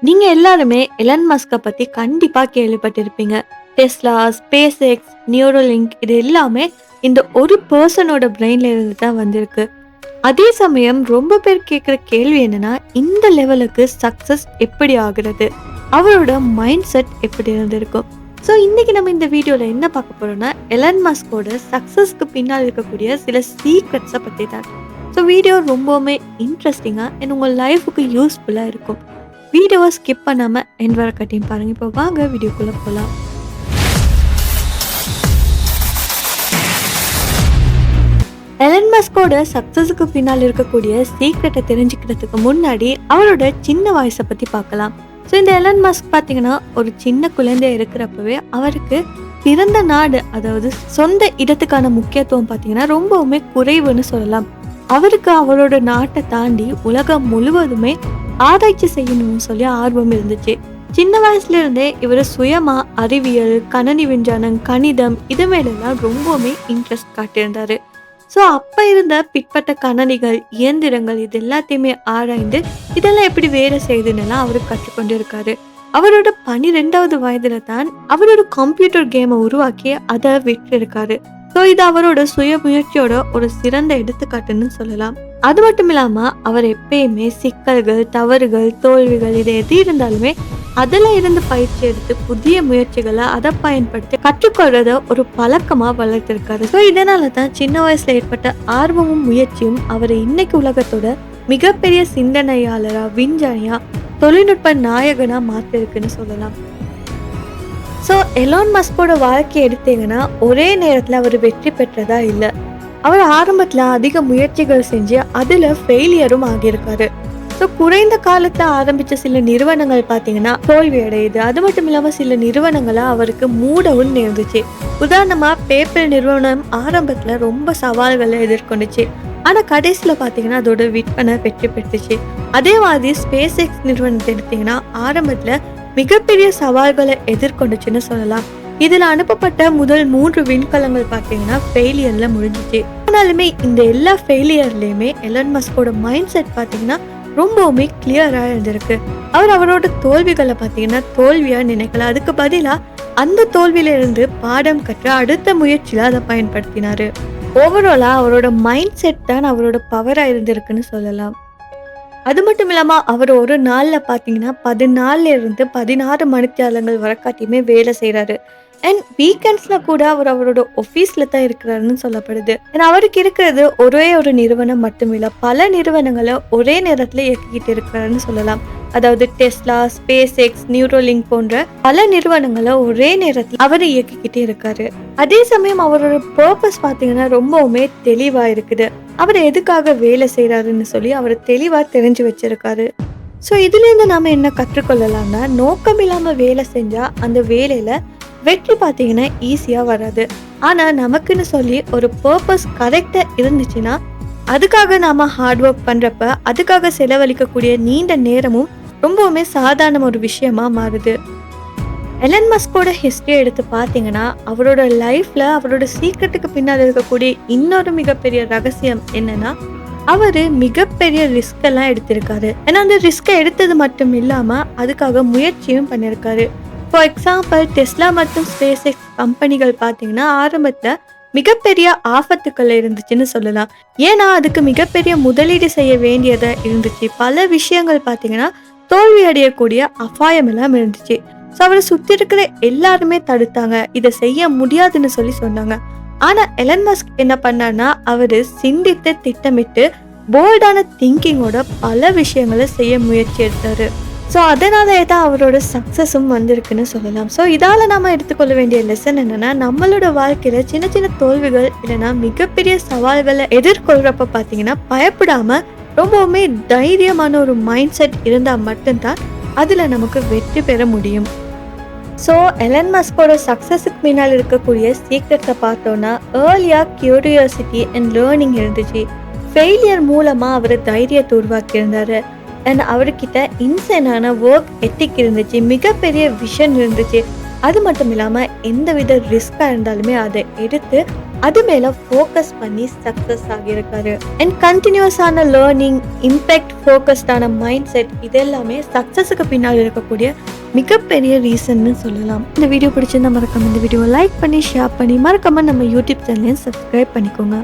நீங்க எல்லாருமே எலன் மஸ்க பத்தி கண்டிப்பா கேள்விப்பட்டிருப்பீங்க. டெஸ்லா, ஸ்பேஸ் எக்ஸ், நியூரோலிங்க் இது எல்லாமே இந்த ஒரு பெர்சனோட பிரெயின்ல இருந்து தான் வந்திருக்கு. அதே சமயம் ரொம்ப பேர் கேட்குற கேள்வி என்னன்னா, இந்த லெவலுக்கு சக்சஸ் எப்படி ஆகுறது? அவரோட மைண்ட் செட் எப்படி இருந்திருக்கும்? ஸோ இன்னைக்கு நம்ம இந்த வீடியோல என்ன பார்க்க போறோம்னா, எலன் மஸ்கோட சக்சஸ்க்கு பின்னால் இருக்கக்கூடிய சில சீக்ரெட்ஸை பத்தி தான். ஸோ வீடியோ ரொம்பவுமே இன்ட்ரெஸ்டிங்கா அண்ட் உங்க லைஃபுக்கு யூஸ்ஃபுல்லா இருக்கும். வீடியோவை ஸ்கிப் பண்ணாம எண்ட் வர கட்டியும் பாருங்க. இப்போ வாங்க வீடியோக்குள்ள போலாம். எலன் மஸ்கோட சக்சஸுக்கு பின்னால் இருக்கக்கூடிய சீக்ரெட்டை தெரிஞ்சுக்கிறதுக்கு முன்னாடி அவரோட சின்ன வயசை பத்தி பார்க்கலாம். ஸோ இந்த எலன் மஸ்க் பார்த்தீங்கன்னா ஒரு சின்ன குழந்தையா இருக்கிறப்பவே அவருக்கு பிறந்த நாடு, அதாவது சொந்த இடத்துக்கான முக்கியத்துவம் பார்த்தீங்கன்னா ரொம்பவுமே குறைவுன்னு சொல்லலாம். அவருக்கு அவரோட நாட்டை தாண்டி உலகம் முழுவதுமே ஆராய்ச்சி செய்யணும்னு சொல்லி ஆர்வம் இருந்துச்சு. சின்ன வயசுல இருந்தே இவர் சுயமா அறிவியல், கணனி விஞ்ஞானம், கணிதம் இது மேலெல்லாம் ரொம்பவுமே இன்ட்ரெஸ்ட் காட்டியிருந்தாரு. ஸோ அப்ப இருந்த பிற்பட்ட கணனிகள், இயந்திரங்கள் இது எல்லாத்தையுமே ஆராய்ந்து இதெல்லாம் எப்படி வேலை செய்யுதுன்னு அவரு கற்றுக்கொண்டு இருக்காரு. அவரோட 12வது வயதுல தான் அவரோட கம்ப்யூட்டர் கேமை உருவாக்கி அதை விற்றிருக்காரு. ஸோ இது அவரோட சுய முயற்சியோட ஒரு சிறந்த எடுத்துக்காட்டுன்னு சொல்லலாம். அது மட்டும் இல்லாம அவர் எப்பயுமே சிக்கல்கள், தவறுகள், தோல்விகள் இது எது இருந்தாலுமே அதெல்லாம் இருந்து பயிற்சி எடுத்து புதிய முயற்சிகளை அதை பயன்படுத்தி கற்றுக்கொள்றத ஒரு பழக்கமா வளர்த்திருக்காரு. ஸோ இதனால தான் சின்ன வயசுல ஏற்பட்ட ஆர்வமும் முயற்சியும் அவரை இன்னைக்கு உலகத்தோட மிகப்பெரிய சிந்தனையாளரா, விஞ்ஞானியா, தொழில்நுட்ப நாயகனா மாற்றிருக்குன்னு சொல்லலாம். ஸோ எலான் மஸ்கோட வாழ்க்கையை எடுத்தீங்கன்னா ஒரே நேரத்தில் அவர் வெற்றி பெற்றதா இல்லை. அவர் ஆரம்பத்தில் அதிக முயற்சிகள் செஞ்சு அதில் ஃபெயிலியரும் ஆகியிருக்காரு. ஸோ குறைந்த காலத்தில் ஆரம்பித்த சில நிறுவனங்கள் பார்த்தீங்கன்னா தோல்வி அடையுது. அது மட்டும் இல்லாமல் சில நிறுவனங்களை அவருக்கு மூடவும் நேர்ந்துச்சு. உதாரணமாக பேப்பர் நிறுவனம் ஆரம்பத்தில் ரொம்ப சவால்களை எதிர்கொண்டுச்சு. ஆனால் கடைசியில் பார்த்தீங்கன்னா அதோட விற்பனை வெற்றி பெற்றுச்சு. அதே மாதிரி ஸ்பேஸ் எக்ஸ் நிறுவனத்தை எடுத்தீங்கன்னா ஆரம்பத்தில் மிகப்பெரிய சவால்களை எதிர்கொண்டுச்சுன்னு சொல்லலாம். இதுல அனுப்பப்பட்ட முதல் 3 விண்கலங்கள் பார்த்தீங்கன்னா ஃபெயிலியர்ல முடிஞ்சிச்சு. ஆனாலுமே இந்த எல்லா ஃபெயிலியர்லயுமே எலன் மஸ்கோட மைண்ட் செட் பார்த்தீங்கன்னா ரொம்பவுமே கிளியரா இருந்திருக்கு. அவர் அவரோட தோல்விகளை பார்த்தீங்கன்னா தோல்வியா நினைக்கல. அதுக்கு பதிலா அந்த தோல்வியில இருந்து பாடம் கற்று அடுத்த முயற்சியில அதை பயன்படுத்தினாரு. ஓவராலா அவரோட மைண்ட் செட் தான் அவரோட பவரா இருந்திருக்குன்னு சொல்லலாம். அது மட்டும் இல்லாம அவர் ஒரு நாள்ல பாத்தீங்கன்னா 14 இருந்து 16 மணித்தியாலங்கள் வரக்காட்டியுமே வேலை செய்யறாரு. அண்ட் வீக்கெண்ட்ஸ்ல கூட அவர் அவரோட ஆஃபீஸ்ல தான் இருக்கிறாருன்னு சொல்லப்படுது. ஏன்னா அவருக்கு இருக்கிறது ஒரே ஒரு நிறுவனம் மட்டும் இல்ல, பல நிறுவனங்களை ஒரே நேரத்துல இயக்கிக்கிட்டு இருக்கிறாருன்னு சொல்லலாம். அதாவது டெஸ்லா, ஸ்பேஸ் எக்ஸ், நியூரோலிங்க் போன்ற பல நிறுவனங்களை ஒரே நேரத்தில் அவர் இயக்கிக்கிட்டே இருக்காரு. அதே சமயம் அவரோட பர்பஸ் பாத்தீங்கன்னா ரொம்பவுமே தெளிவா இருக்குது. அவர் எதுக்காக வேலை செய்யறாருன்னு சொல்லி அவர் தெளிவா தெரிஞ்சு வச்சிருக்காரு. ஸோ இதுல இருந்து நாம என்ன கற்றுக்கொள்ளலாம்னா, நோக்கம் இல்லாம வேலை செஞ்சா அந்த வேலையில வெற்றி பார்த்தீங்கன்னா ஈஸியா வராது. ஆனா நமக்குன்னு சொல்லி ஒரு பர்பஸ் கரெக்டா இருந்துச்சுன்னா அதுக்காக நாம ஹார்ட் ஒர்க் பண்றப்ப அதுக்காக செலவழிக்கக்கூடிய நீண்ட நேரமும் ரொம்பவுமே சாதாரண ஒரு விஷயமா மாறுது. எலன் மஸ்கோட ஹிஸ்டரி எடுத்து பார்த்தீங்கன்னா அவரோட லைஃப்ல அவரோட சீக்ரெட்டுக்கு பின்னால் இருக்கக்கூடிய இன்னொரு மிகப்பெரிய ரகசியம் என்னன்னா, அவரு மிகப்பெரிய ரிஸ்க் எல்லாம் எடுத்திருக்காரு. ஏன்னா அந்த ரிஸ்கை எடுத்தது மட்டும் இல்லாம அதுக்காக முயற்சியும் பண்ணியிருக்காரு. ஃபார் எக்ஸாம்பிள் டெஸ்லா மற்றும் ஸ்பேஸ் எக்ஸ் கம்பெனிகள் பார்த்தீங்கன்னா ஆரம்பத்துல மிகப்பெரிய ஆபத்துக்கள் இருந்துச்சுன்னு சொல்லலாம். ஏன்னா அதுக்கு மிகப்பெரிய முதலீடு செய்ய வேண்டியதா இருந்துச்சு. பல விஷயங்கள் பார்த்தீங்கன்னா தோல்வி அடையக்கூடிய அபாயம் எல்லாம் இருந்துச்சு. ஸோ அவரை சுற்றி இருக்கிற எல்லாருமே தடுத்தாங்க, இதை செய்ய முடியாதுன்னு சொல்லி சொன்னாங்க. ஆனா எலன் மஸ்க் என்ன பண்ணார்னா அவரு சிந்தித்து திட்டமிட்டு போல்டான திங்கிங்கோட பல விஷயங்களை செய்ய முயற்சி எடுத்தாரு. ஸோ அதனாலே தான் அவரோட சக்ஸஸும் வந்திருக்குன்னு சொல்லலாம். ஸோ இதால நாம எடுத்துக்கொள்ள வேண்டிய லெசன் என்னன்னா, நம்மளோட வாழ்க்கையில சின்ன சின்ன தோல்விகள் இல்லைன்னா மிகப்பெரிய சவால்களை எதிர்கொள்றப்ப பார்த்தீங்கன்னா பயப்படாம ரொம்பவுமே தைரியமான ஒரு மைண்ட் செட் இருந்தால் மட்டும்தான் அதுல நமக்கு வெற்றி பெற முடியும். ஸோ எலன் மஸ்கோட சக்ஸஸுக்கு பின்னால் இருக்கக்கூடிய சீக்ரெட்ஸை பார்த்தோன்னா ஏர்லியா கியூரியாசிட்டி அண்ட் லேர்னிங் இருந்துச்சு. ஃபெயிலியர் மூலமா அவர் தைரியத்தை உருவாக்கியிருந்தாரு. அண்ட் அவர்கிட்ட இன்செனான ஒர்க் எத்திக் இருந்துச்சு, மிகப்பெரிய விஷன் இருந்துச்சு. அது மட்டும் இல்லாம எந்தவித ரிஸ்கா இருந்தாலுமே அதை எடுத்து அது மேல ஃபோக்கஸ் பண்ணி சக்சஸ் ஆகியிருக்காரு. அண்ட் கண்டினியூஸான லேர்னிங், இம்பேக்ட் ஃபோக்கஸ்டான மைண்ட் செட் இது எல்லாமே சக்சஸுக்கு பின்னால் இருக்கக்கூடிய மிகப்பெரிய ரீசன்னு சொல்லலாம். இந்த வீடியோ பிடிச்சிருந்தா மறக்காம இந்த வீடியோவை லைக் பண்ணி ஷேர் பண்ணி மறக்காம நம்ம யூடியூப் சேனலையும் சப்ஸ்கிரைப் பண்ணிக்கோங்க.